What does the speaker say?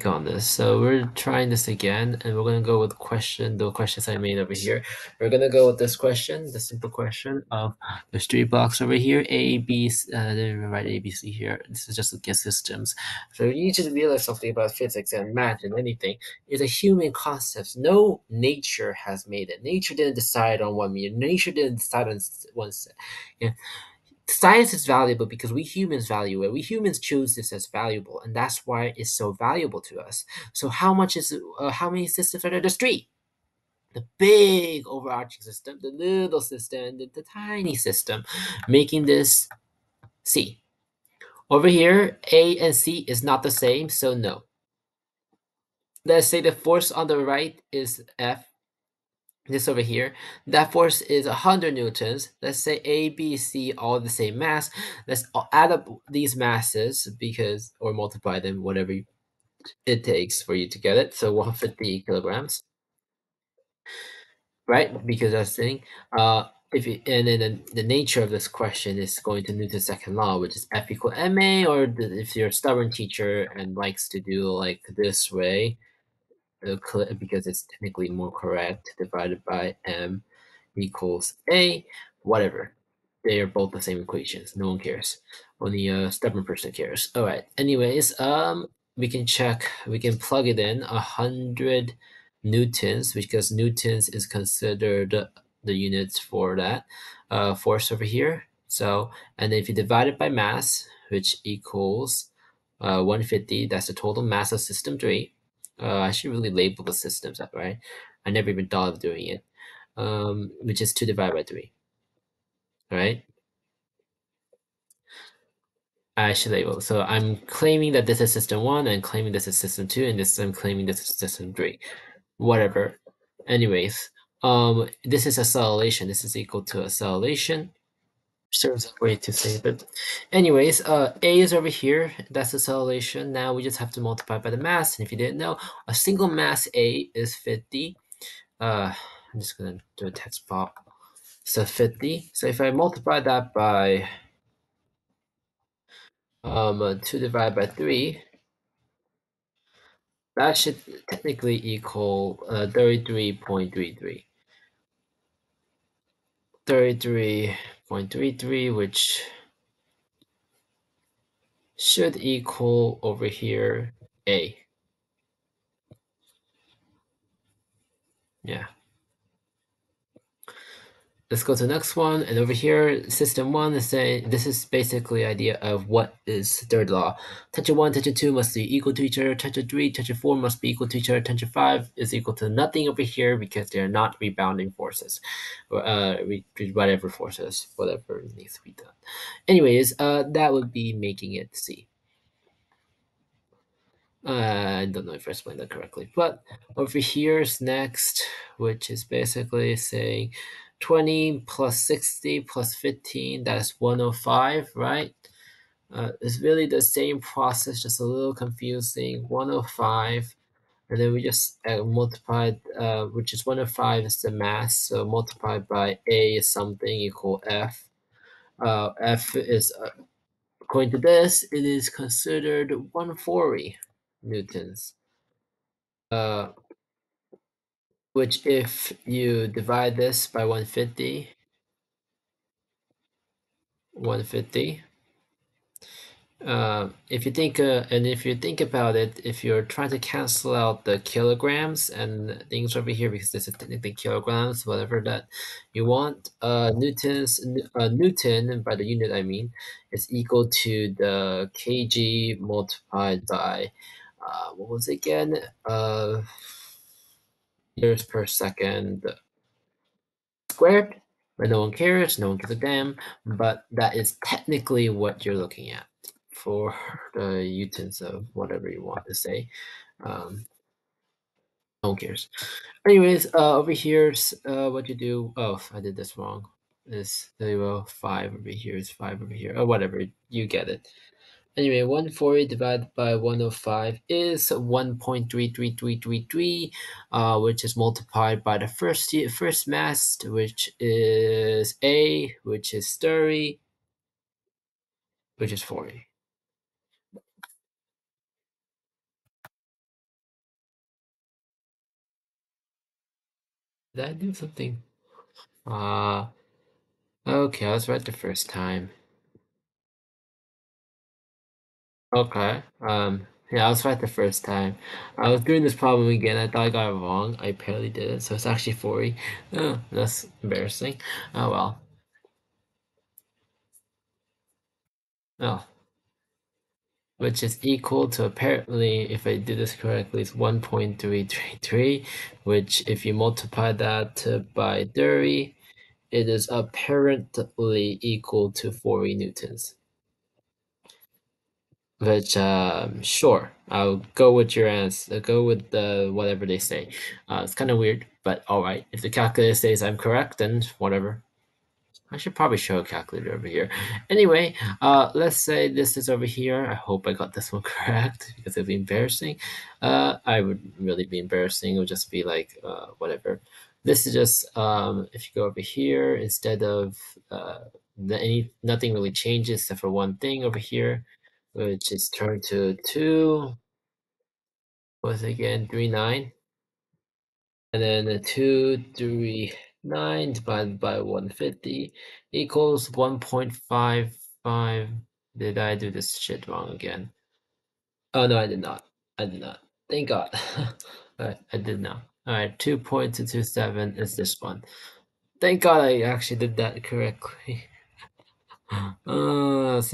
on this. So we're trying this again, and we're gonna go with the questions I made over here. We're gonna go with this question, the simple question of there's three blocks over here, A, B, then we write A, B, C here. This is just looking at systems. So you need to realize something about physics and math and anything. It's a human concept. No nature has made it. Nature didn't decide on one meter. Nature didn't decide on one set. Yeah, science is valuable because we humans value it. We humans choose this as valuable, and that's why it's so valuable to us. So how many systems are there? There's three. The big overarching system, the little system, and the tiny system, making this C. Over here, A and C is not the same, so no. Let's say the force on the right is F, this over here, that force is 100 newtons. Let's say A, B, C, all the same mass. Let's add up these masses because, or multiply them, whatever it takes for you to get it. So 150 kilograms, right? Because that's the thing. If you, and then the nature of this question is going to Newton's second law, which is F equal ma, or if you're a stubborn teacher and likes to do like this way, because it's technically more correct, divided by m equals a, whatever. They are both the same equations. No one cares. Only a stubborn person cares. All right. Anyways, we can check. We can plug it in 100 newtons because newtons is considered the units for that force over here. So, and if you divide it by mass, which equals 150, that's the total mass of system three. I should really label the systems up, right? I never even thought of doing it. Which is 2 divided by 3, right? I should label. So I'm claiming that this is system 1, and claiming this is system 2, and this I'm claiming this is system 3. Whatever. Anyways, this is acceleration. This is equal to acceleration. There's a way to say it. Anyways, A is over here. That's acceleration. Now we just have to multiply by the mass. And if you didn't know, a single mass A is 50. I'm just gonna do a text pop. So 50. So if I multiply that by 2 divided by 3, that should technically equal 33.33. 33.33, which should equal over here A. Yeah. Let's go to the next one. And over here, system one is saying this is basically idea of what is third law. Tangent one, tangent two must be equal to each other. Tangent three, tangent four must be equal to each other. Tangent five is equal to nothing over here because they are not rebounding forces, or whatever forces, whatever needs to be done. Anyways, that would be making it C. I don't know if I explained that correctly, but over here's next, which is basically saying 20 plus 60 plus 15, that's 105, right? It's really the same process, just a little confusing. 105, and then we just multiplied, which is 105 is the mass, so multiplied by A is something equal F. F is, according to this, it is considered 140 newtons. Which if you divide this by 150, 150, if you think and if you think about it, if you're trying to cancel out the kilograms and things over here, because this is technically kilograms, whatever that you want, Newton by the unit I mean is equal to the kg multiplied by what was it again, meters per second squared, but no one cares, no one gives a damn, but that is technically what you're looking at for the utens of whatever you want to say. No one cares. Anyways, over here, what you do, oh, I did this wrong. Is 5 over here is 5 over here, or whatever, you get it. Anyway, 140 divided by 105 is 1.3333, which is multiplied by the first mass, which is A, which is 30, which is 40. Did I do something? Okay, I was right the first time. Okay. Yeah, I was right the first time. I was doing this problem again. I thought I got it wrong. I apparently did it, so it's actually 40. Oh, that's embarrassing. Oh well. Oh, which is equal to apparently, if I do this correctly, it's 1.333, which if you multiply that by 30, it is apparently equal to 40 newtons. Which, sure, I'll go with your answer. Go with the whatever they say. It's kind of weird, but all right. If the calculator says I'm correct, then whatever. I should probably show a calculator over here. Anyway, let's say this is over here. I hope I got this one correct because it'd be embarrassing. I would really be embarrassing. It would just be like whatever. This is just if you go over here instead of nothing really changes except for one thing over here, which is turned to 2 was again 39, and then a 239 divided by 150 equals 1.55. Did I do this shit wrong again? Oh no, I did not. I did not. Thank God. Alright, I did not. Alright, 2.227 is this one. Thank God I actually did that correctly. That's